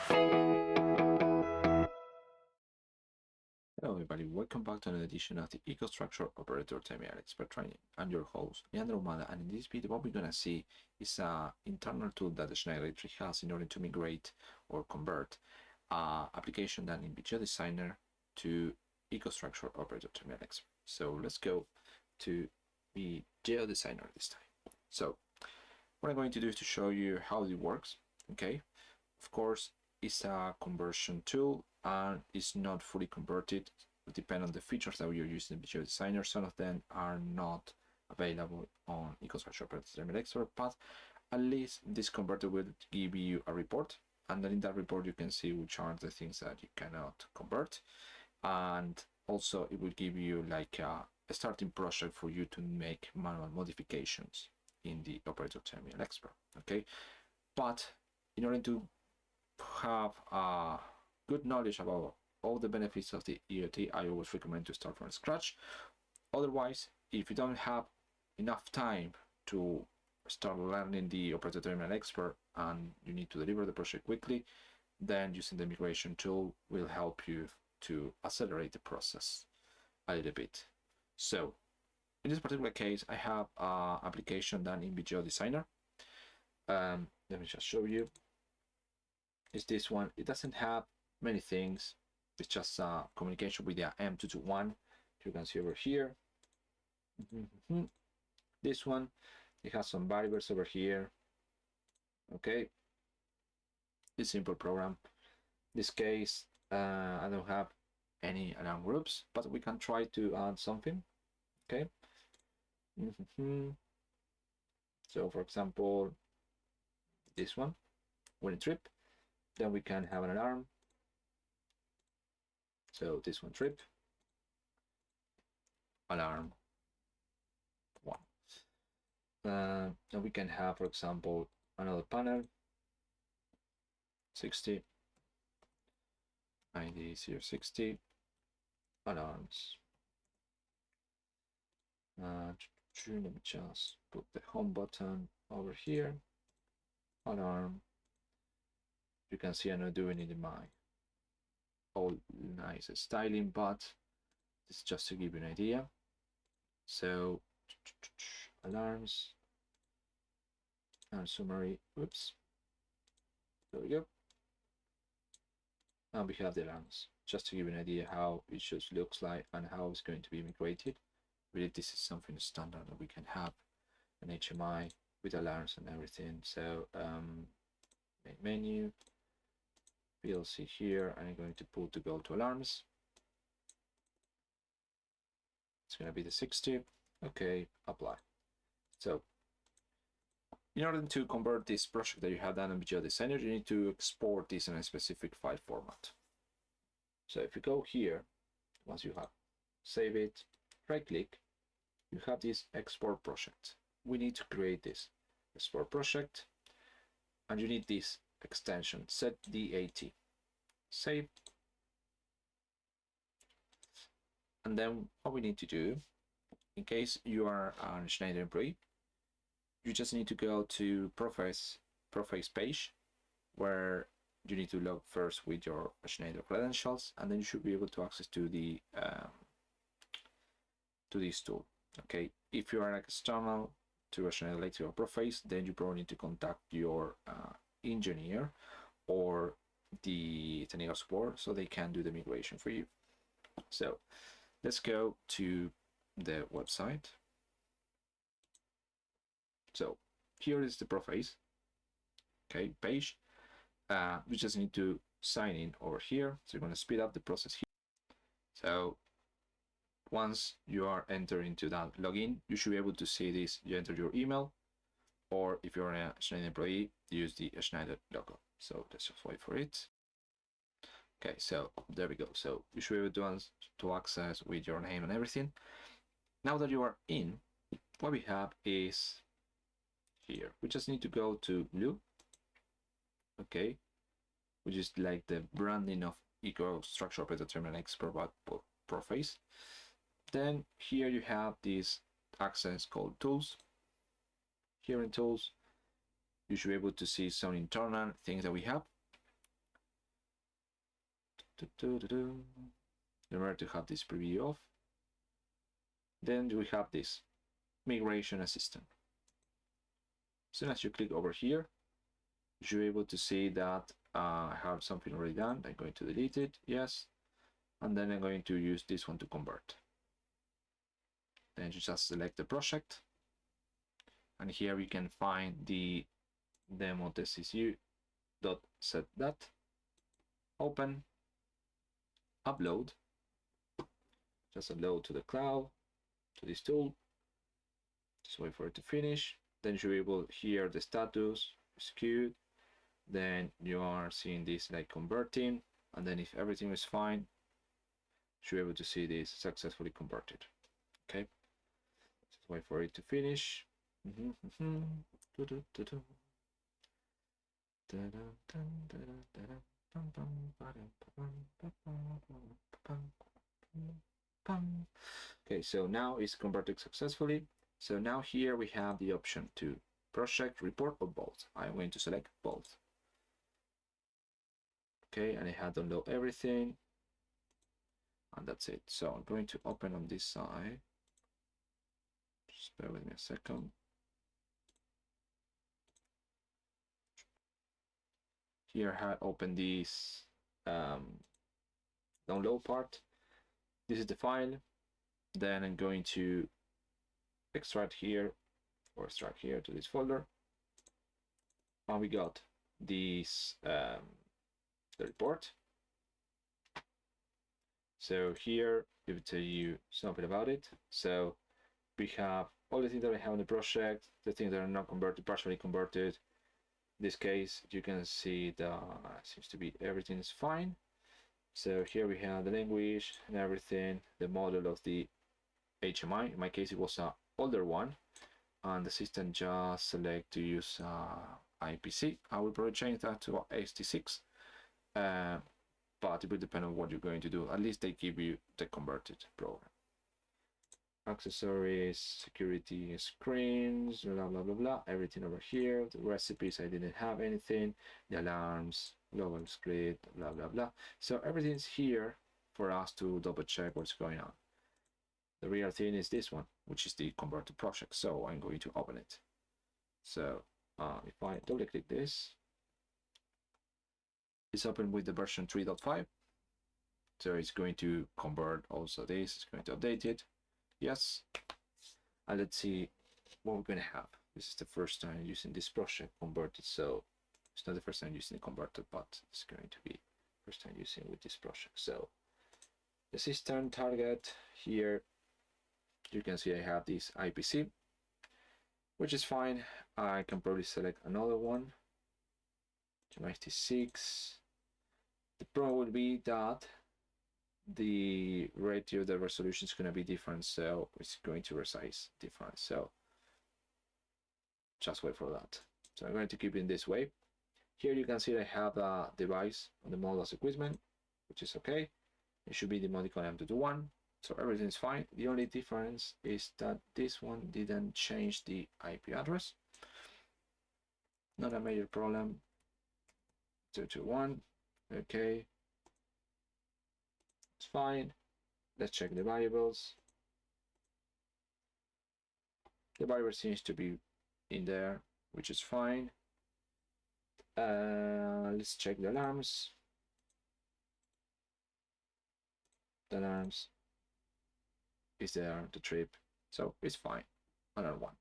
Hello everybody, welcome back to another edition of the EcoStruxure Operator Terminal Expert training. I'm your host, Leandro Romada, and in this video what we're going to see is an internal tool that the Schneider Electric has in order to migrate or convert application done in Vijeo Designer to EcoStruxure Operator Terminal Expert. So let's go to Vijeo Designer this time. So what I'm going to do is to show you how it works. Okay, of course, it's a conversion tool and it's not fully converted. It depends on the features that you're using in Vijeo Designer. Some of them are not available on EcoStruxure Operator Terminal Expert, but at least this converter will give you a report, and then in that report you can see which are the things that you cannot convert, and also it will give you like a starting project for you to make manual modifications in the Operator Terminal Expert. Okay, but in order to have good knowledge about all the benefits of the EOT, I always recommend to start from scratch. Otherwise, if you don't have enough time to start learning the Operator Terminal Expert and you need to deliver the project quickly, then using the migration tool will help you to accelerate the process a little bit. So in this particular case, I have an application done in Vijeo Designer. Let me just show you. It's this one. It doesn't have many things. It's just communication with the M221. You can see over here. This one, it has some variables over here. Okay, it's a simple program. In this case, I don't have any alarm groups, but we can try to add something. Okay. So for example, this one, when it trip, then we can have an alarm. So this one trip, alarm 1. And we can have, for example, another panel, 60, ID 060, alarms. Let me just put the home button over here, alarm. You can see I'm not doing it in my all nice styling, but this is just to give you an idea. So alarms and summary. Oops, there we go. And we have the alarms, just to give you an idea how it just looks like and how it's going to be migrated. Really, this is something standard that we can have an HMI with alarms and everything. So main menu, PLC here. I'm going to pull to go to alarms. It's going to be the 60. Okay, apply. So in order to convert this project that you have done in Vijeo Designer, you need to export this in a specific file format. So if you go here, once you have save it, right click, you have this export project. We need to create this export project, and you need this extension setDAT. Save. And then what we need to do, in case you are a Schneider employee, you just need to go to Profiles page, where you need to log first with your Schneider credentials, and then you should be able to access to the to this tool. Okay, if you are an external to a Schneider Electric or Profiles, then you probably need to contact your engineer or the technical support so they can do the migration for you. So let's go to the website. So here is the Profiles page. We just need to sign in over here. So you're going to speed up the process here. So once you are entering into that login, you should be able to see this. You enter your email, or if you're a Schneider employee, use the Schneider logo. So let's just wait for it. Okay, so there we go. So you should be able to access with your name and everything. Now that you are in, what we have is here. We just need to go to blue, okay, which is like the branding of EcoStruxure Operator Terminal Expert Profiles. Then here you have this access called Tools. Here in Tools, you should be able to see some internal things that we have. Remember to have this preview off. Then we have this migration assistant. As soon as you click over here, you're able to see that I have something already done. I'm going to delete it, yes, and then I'm going to use this one to convert. Then you just select the project, and here we can find the demo test.setdat, open, upload, just upload to the cloud, to this tool, just wait for it to finish. Then you're able here the status is queued, then you are seeing this like converting, and then if everything is fine, you're able to see this successfully converted. Okay, just wait for it to finish. Okay, so now it's converted successfully. So now here we have the option to project, report, or both. I'm going to select both. Okay, and I have download everything, and that's it. So I'm going to open on this side. Just bear with me a second. Here I open this download part. This is the file. Then I'm going to extract here, or extract here to this folder. And we got this the report. So here it will tell you something about it. So we have all the things that I have in the project, the things that are not converted, partially converted. In this case, you can see that seems to be everything is fine. So here we have the language and everything, the model of the HMI. In my case, it was an older one, and the system just select to use IPC. I will probably change that to XT6, but it will depend on what you're going to do. At least they give you the converted program. Accessories, security screens, blah blah blah blah, everything over here. The recipes, I didn't have anything. The alarms, global script, blah blah blah. So everything's here for us to double check what's going on. The real thing is this one, which is the converted project. So I'm going to open it. So if I double click this, it's open with the version 3.5. So it's going to convert also this. It's going to update it. Yes, and let's see what we're going to have. This is the first time using this project converted, so it's not the first time using the converted, but it's going to be first time using with this project. So the system target here, you can see I have this IPC, which is fine. I can probably select another one, HMISTU. The problem would be that the ratio, the resolution is going to be different, so it's going to resize different. So just wait for that. So I'm going to keep it in this way. Here you can see I have a device on the model as equipment, which is okay. It should be the emoticon M221, so everything is fine. The only difference is that this one didn't change the IP address. Not a major problem. 221, okay. It's fine. Let's check the variables. The variable seems to be in there, which is fine. Let's check the alarms. The alarms is there, the trip, so it's fine. Another one.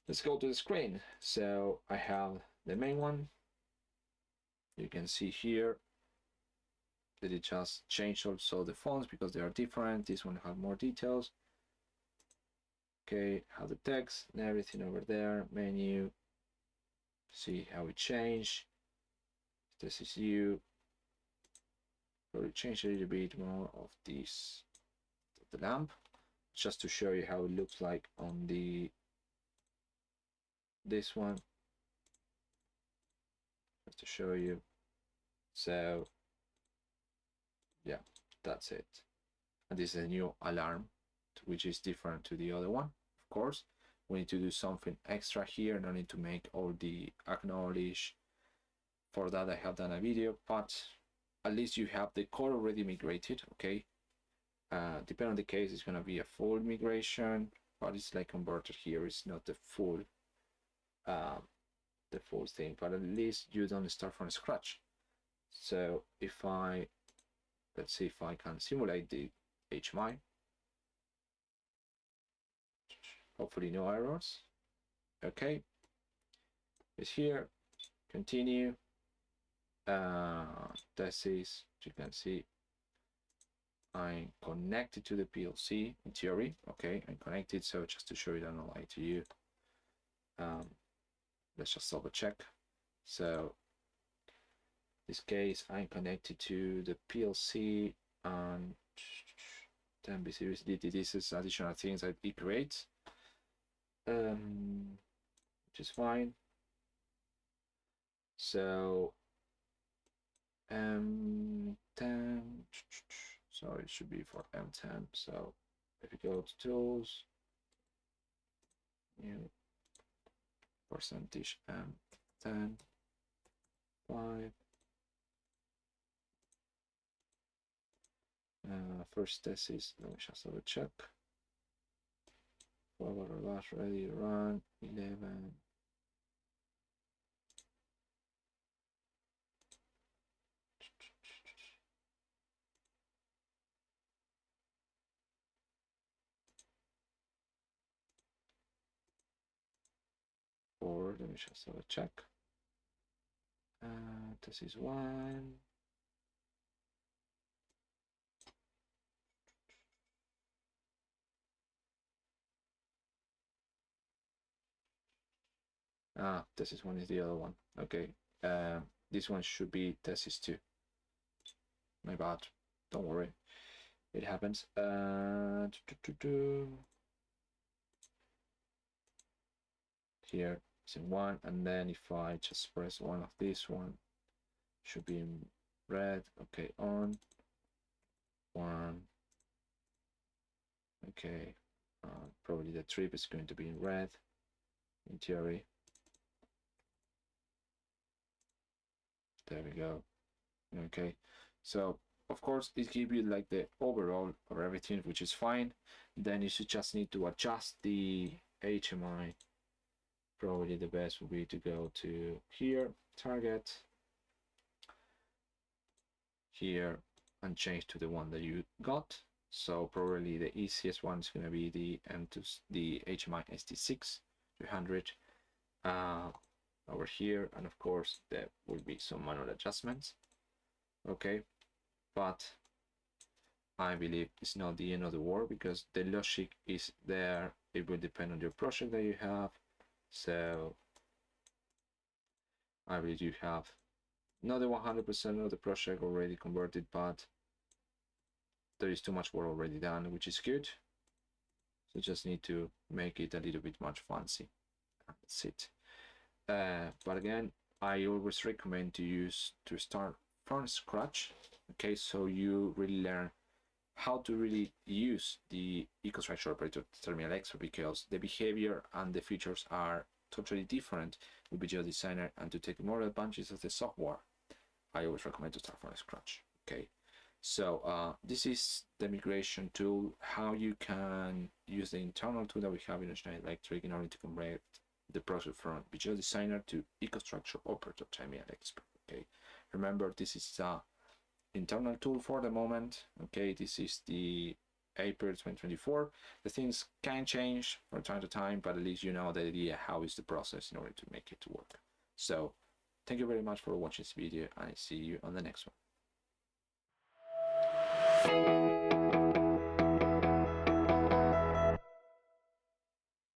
Let's go to the screen. So I have the main one. You can see here that it just changed also the fonts because they are different. This one has more details. Okay, have the text and everything over there. Menu. See how it changed. This is you. Probably change a little bit more of this, the lamp, just to show you how it looks like on this one. Just to show you. So yeah, that's it. And this is a new alarm, which is different to the other one. Of course, we need to do something extra here. No need to make all the acknowledge. For that, I have done a video, but at least you have the core already migrated. Okay, depending on the case, it's gonna be a full migration, but it's like converted here. It's not the full thing, but at least you don't start from scratch. So if let's see if I can simulate the HMI. Hopefully no errors. Okay, it's here. Continue. This is, you can see, I'm connected to the PLC in theory. Okay, I'm connected. So just to show it and lie to you, let's just double check. So in this case, I'm connected to the PLC, and then basically this is additional things that it creates, which is fine. So M10, so it should be for M10. So if you go to tools, new percentage M10 5. First test is, let me just have a check. Forward or ready, run 11. Or let me just have a check. This is 1. This is 1 is the other one. Okay. This one should be thesis 2. My bad. Don't worry. It happens. Here it's in 1, and then if I just press one of this one, should be in red. Okay, on 1. Okay, probably the trip is going to be in red in theory. There we go. Okay, so of course it gives you like the overall of everything, which is fine. Then you should just need to adjust the HMI. Probably the best would be to go to here, target, here, and change to the one that you got. So probably the easiest one is going to be the the HMISTU 300 over here, and of course there will be some manual adjustments. Okay, but I believe it's not the end of the world, because the logic is there. It will depend on your project that you have. So I believe you have not the 100% of the project already converted, but there is too much work already done, which is good. So just need to make it a little bit much fancy. That's it. But again, I always recommend to start from scratch. Okay, so you really learn how to really use the EcoStruxure Operator Terminal Expert, because the behavior and the features are totally different with Vijeo Designer, and to take more advantage of the software, I always recommend to start from scratch. Okay, so this is the migration tool, how you can use the internal tool that we have in Schneider Electric in order to convert the process from Vijeo Designer to EcoStruxure Operator Terminal Expert. Okay, remember, this is a internal tool for the moment. Okay, this is the April 2024. The things can change from time to time, but at least you know the idea, how is the process in order to make it work. So thank you very much for watching this video, and I see you on the next one.